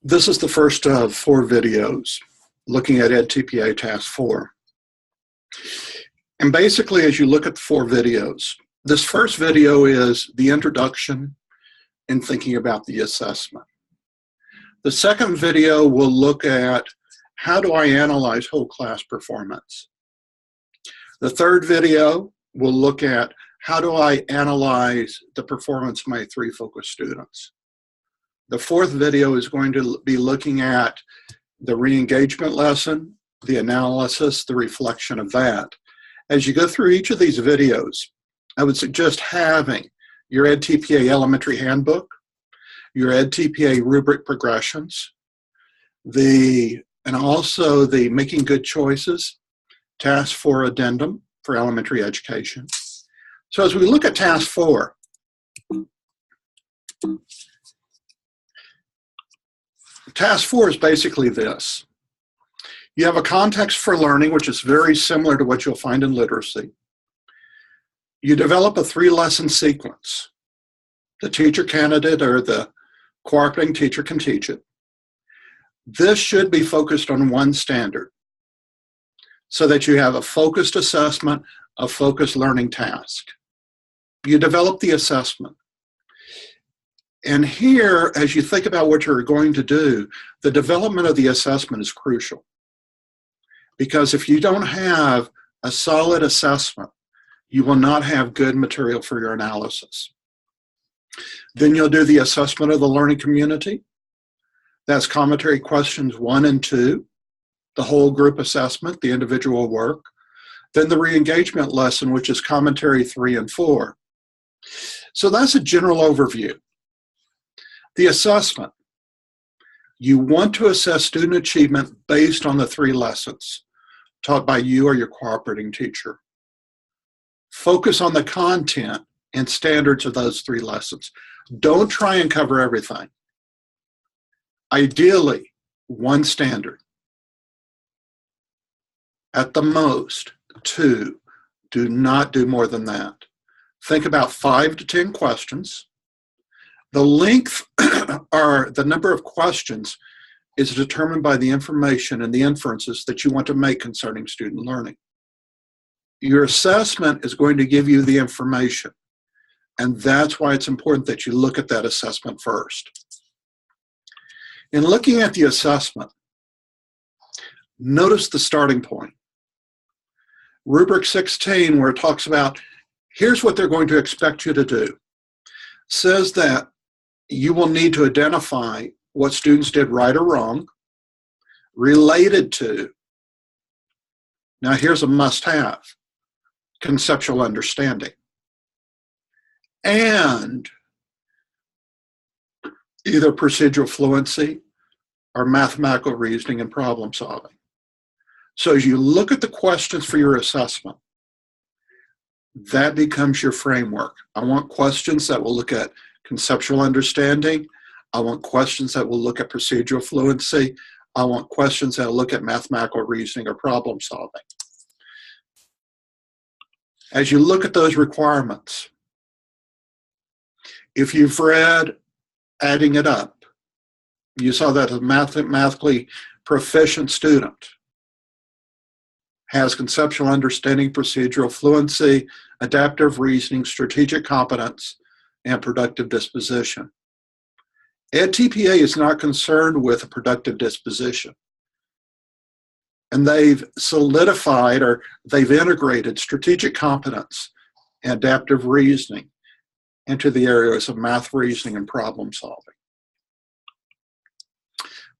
This is the first of 4 videos looking at EdTPA Task 4. And basically, as you look at the 4 videos, this first video is the introduction and thinking about the assessment. The second video will look at how do I analyze whole class performance. The third video will look at how do I analyze the performance of my 3 focus students. The fourth video is going to be looking at the re-engagement lesson, the analysis, the reflection of that. As you go through each of these videos, I would suggest having your EdTPA elementary handbook, your EdTPA rubric progressions, and also the Making Good Choices Task 4 addendum for elementary education. So as we look at Task 4, Task 4 is basically this. You have a context for learning, which is very similar to what you'll find in literacy. You develop a 3-lesson sequence. The teacher candidate or the cooperating teacher can teach it. This should be focused on one standard so that you have a focused assessment, a focused learning task. You develop the assessment. And here, as you think about what you're going to do, the development of the assessment is crucial. Because if you don't have a solid assessment, you will not have good material for your analysis. Then you'll do the assessment of the learning community. That's commentary questions 1 and 2, the whole group assessment, the individual work. Then the re-engagement lesson, which is commentary 3 and 4. So that's a general overview. The assessment. You want to assess student achievement based on the 3 lessons taught by you or your cooperating teacher. Focus on the content and standards of those 3 lessons. Don't try and cover everything. Ideally, 1 standard. At the most, 2. Do not do more than that. Think about 5 to 10 questions. The length or the number of questions is determined by the information and the inferences that you want to make concerning student learning. Your assessment is going to give you the information, and that's why it's important that you look at that assessment first. In looking at the assessment, notice the starting point. Rubric 16, where it talks about here's what they're going to expect you to do, says that you will need to identify what students did right or wrong, related to, now here's a must-have, conceptual understanding, and either procedural fluency or mathematical reasoning and problem solving. So as you look at the questions for your assessment, that becomes your framework. I want questions that will look at conceptual understanding. I want questions that will look at procedural fluency. I want questions that will look at mathematical reasoning or problem solving. As you look at those requirements, if you've read Adding It Up, you saw that a mathematically proficient student has conceptual understanding, procedural fluency, adaptive reasoning, strategic competence, and productive disposition. EdTPA is not concerned with a productive disposition. And they've solidified or they've integrated strategic competence and adaptive reasoning into the areas of math reasoning and problem solving.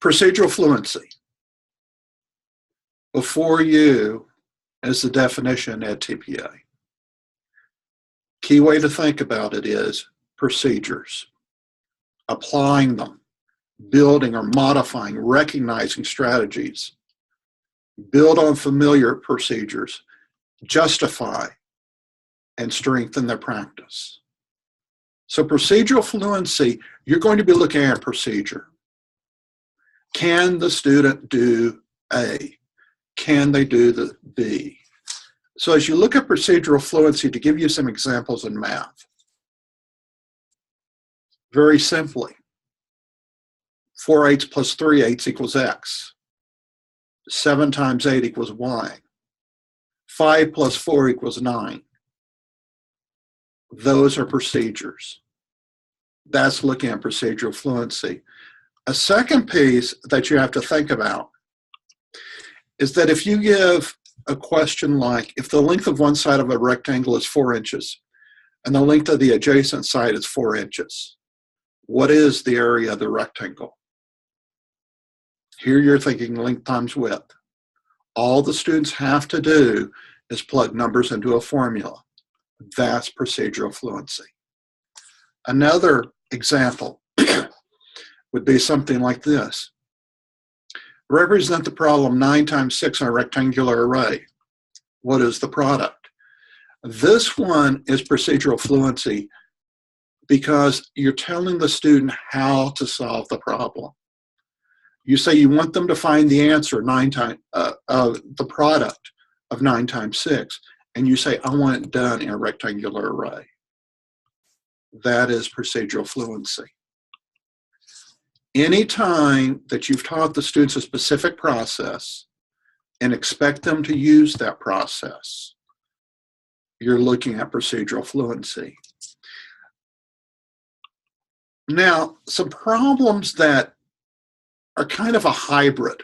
Procedural fluency. Before you is the definition in EdTPA. Key way to think about it is procedures, applying them, building or modifying, recognizing strategies, build on familiar procedures, justify, and strengthen their practice. So procedural fluency, you're going to be looking at procedure. Can the student do A? Can they do the B? So as you look at procedural fluency, to give you some examples in math, very simply, 4/8 plus 3/8 equals X. 7 times 8 equals Y. 5 plus 4 equals 9. Those are procedures. That's looking at procedural fluency. A second piece that you have to think about is that if you give a question like, if the length of one side of a rectangle is 4 inches and the length of the adjacent side is 4 inches, what is the area of the rectangle? Here you're thinking length times width. All the students have to do is plug numbers into a formula. That's procedural fluency. Another example would be something like this. Represent the problem 9 times 6 on a rectangular array. What is the product? This one is procedural fluency because you're telling the student how to solve the problem. You say you want them to find the answer, the product of 9 times 6, and you say, I want it done in a rectangular array. That is procedural fluency. Anytime that you've taught the students a specific process and expect them to use that process, you're looking at procedural fluency. Now, some problems that are kind of a hybrid.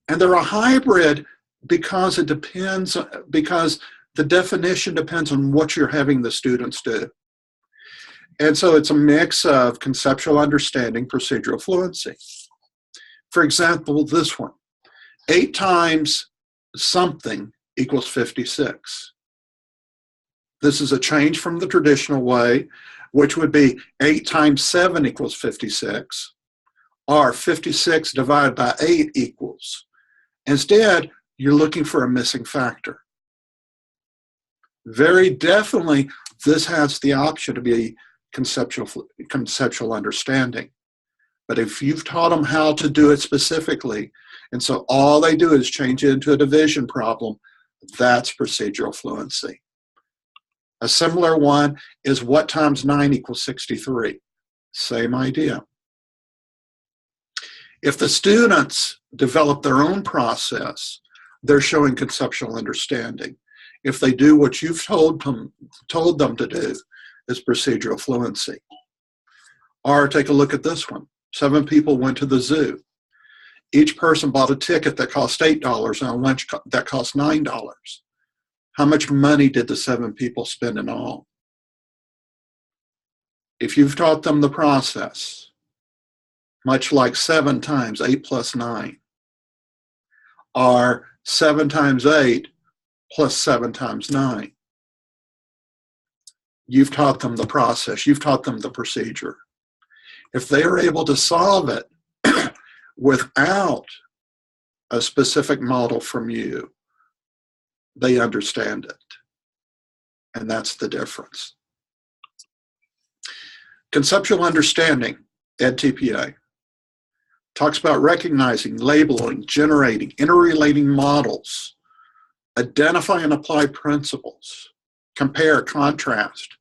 And they're a hybrid because the definition depends on what you're having the students do. And so it's a mix of conceptual understanding, procedural fluency. For example, this one, 8 times something equals 56. This is a change from the traditional way, which would be 8 times 7 equals 56, or 56 divided by 8 equals. Instead, you're looking for a missing factor. Very definitely, this has the option to be conceptual understanding. But if you've taught them how to do it specifically, and so all they do is change it into a division problem, that's procedural fluency. A similar one is what times 9 equals 63? Same idea. If the students develop their own process, they're showing conceptual understanding. If they do what you've told them to do, is procedural fluency. Or take a look at this one. 7 people went to the zoo. Each person bought a ticket that cost $8 and a lunch that cost $9. How much money did the 7 people spend in all? If you've taught them the process, much like 7 times 8 plus 9, or 7 times 8 plus 7 times 9, you've taught them the process, you've taught them the procedure. If they are able to solve it without a specific model from you, they understand it. And that's the difference. Conceptual understanding, EdTPA, talks about recognizing, labeling, generating, interrelating models, identify and apply principles, compare, contrast,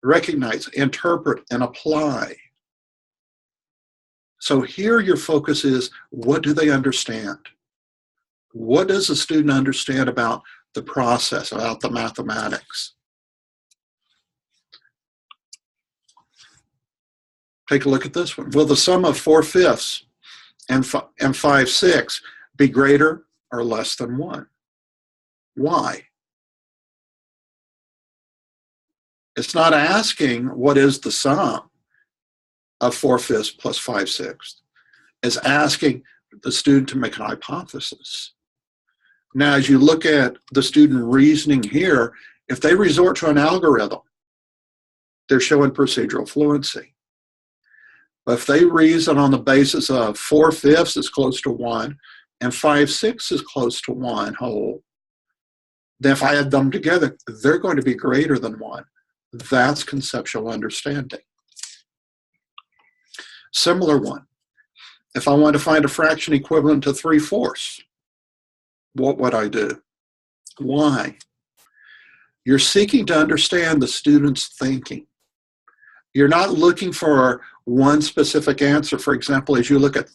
recognize, interpret, and apply. So here your focus is, what do they understand? What does the student understand about the process, about the mathematics? Take a look at this one. Will the sum of 4/5 and 5/6 be greater or less than 1? Why? It's not asking what is the sum of 4/5 plus 5/6. It's asking the student to make an hypothesis. Now, as you look at the student reasoning here, if they resort to an algorithm, they're showing procedural fluency. But if they reason on the basis of 4/5 is close to 1 and 5/6 is close to 1 whole, then if I add them together, they're going to be greater than 1. That's conceptual understanding. Similar one. If I want to find a fraction equivalent to 3/4, what would I do? Why? You're seeking to understand the student's thinking. You're not looking for one specific answer. For example, as you look at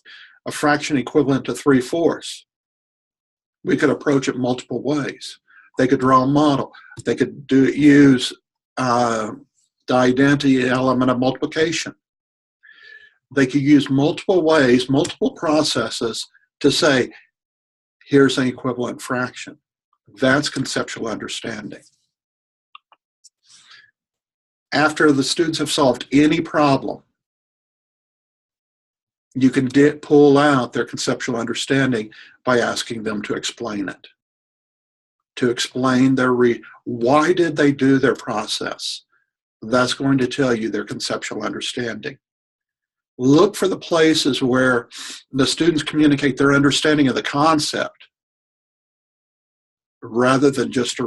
a fraction equivalent to 3/4, we could approach it multiple ways. They could draw a model. They could use the identity element of multiplication. They could use multiple ways, multiple processes to say, here's an equivalent fraction. That's conceptual understanding. After the students have solved any problem, you can pull out their conceptual understanding by asking them to explain it. To explain why did they do their process. That's going to tell you their conceptual understanding. Look for the places where the students communicate their understanding of the concept rather than just a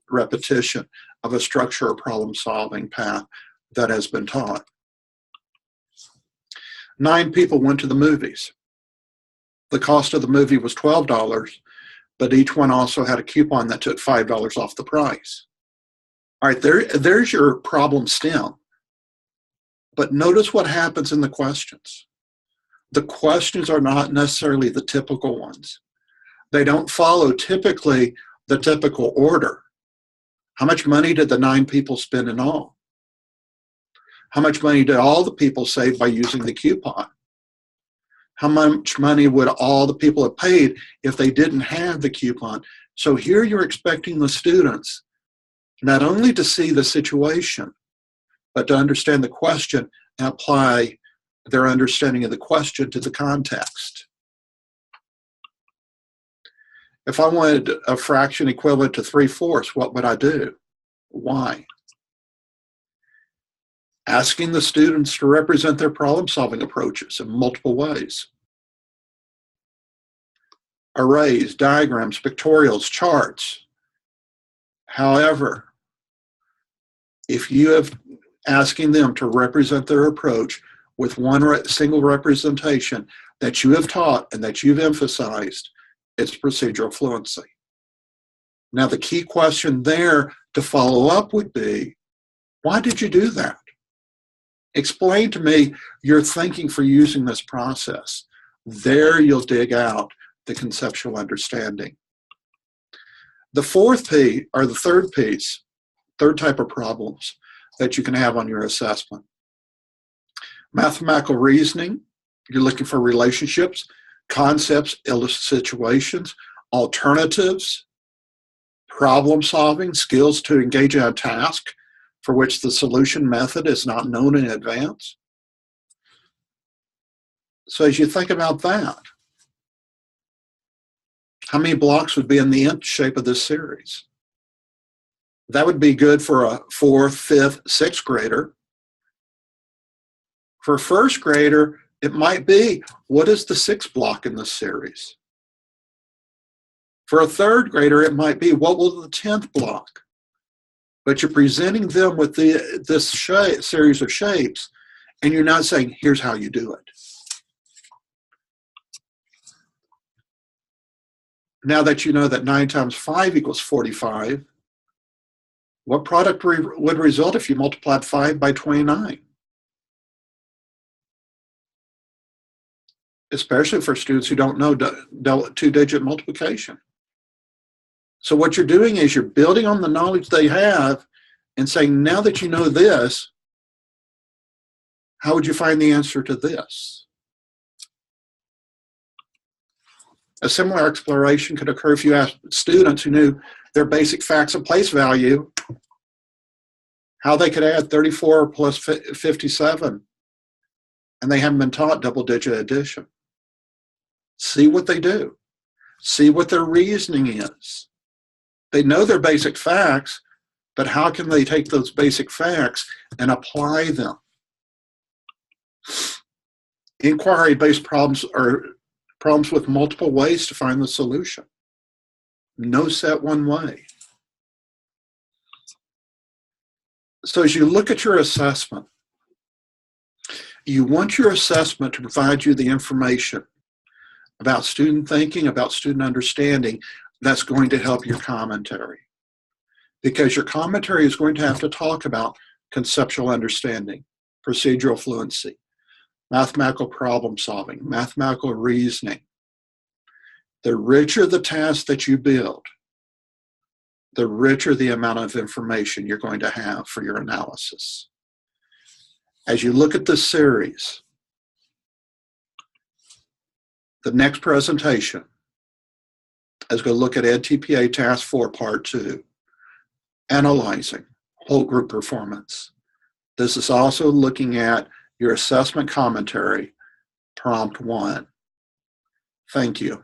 repetition of a structure or problem-solving path that has been taught. 9 people went to the movies. The cost of the movie was $12, but each one also had a coupon that took $5 off the price. All right, there's your problem stem. But notice what happens in the questions. The questions are not necessarily the typical ones. They don't follow typically the typical order. How much money did the 9 people spend in all? How much money did all the people save by using the coupon? How much money would all the people have paid if they didn't have the coupon? So here you're expecting the students not only to see the situation, but to understand the question and apply their understanding of the question to the context. If I wanted a fraction equivalent to 3/4, what would I do? Why? Asking the students to represent their problem-solving approaches in multiple ways. Arrays, diagrams, pictorials, charts. However, if you have asking them to represent their approach with one single representation that you have taught and that you've emphasized, it's procedural fluency. Now, the key question there to follow up would be, why did you do that? Explain to me your thinking for using this process. There you'll dig out the conceptual understanding. The fourth P, or the third piece, third type of problems that you can have on your assessment. Mathematical reasoning, you're looking for relationships, concepts, situations, alternatives, problem solving, skills to engage in a task for which the solution method is not known in advance. So as you think about that, how many blocks would be in the nth shape of this series? That would be good for a 4th, 5th, 6th grader. For a 1st grader, it might be, what is the 6th block in this series? For a 3rd grader, it might be, what will the 10th block? But you're presenting them with this series of shapes, and you're not saying, here's how you do it. Now that you know that 9 times 5 equals 45, what product would result if you multiplied 5 by 29? Especially for students who don't know two-digit multiplication. So what you're doing is you're building on the knowledge they have and saying, now that you know this, how would you find the answer to this? A similar exploration could occur if you asked students who knew their basic facts of place value, how they could add 34 plus 57, and they haven't been taught double-digit addition. See what they do. See what their reasoning is. They know their basic facts, but how can they take those basic facts and apply them? Inquiry-based problems are problems with multiple ways to find the solution. No set one way. So as you look at your assessment, you want your assessment to provide you the information about student thinking, about student understanding that's going to help your commentary. Because your commentary is going to have to talk about conceptual understanding, procedural fluency, mathematical problem solving, mathematical reasoning. The richer the task that you build, the richer the amount of information you're going to have for your analysis. As you look at this series, the next presentation is going to look at EdTPA Task 4, Part 2, Analyzing Whole Group Performance. This is also looking at your assessment commentary, Prompt 1. Thank you.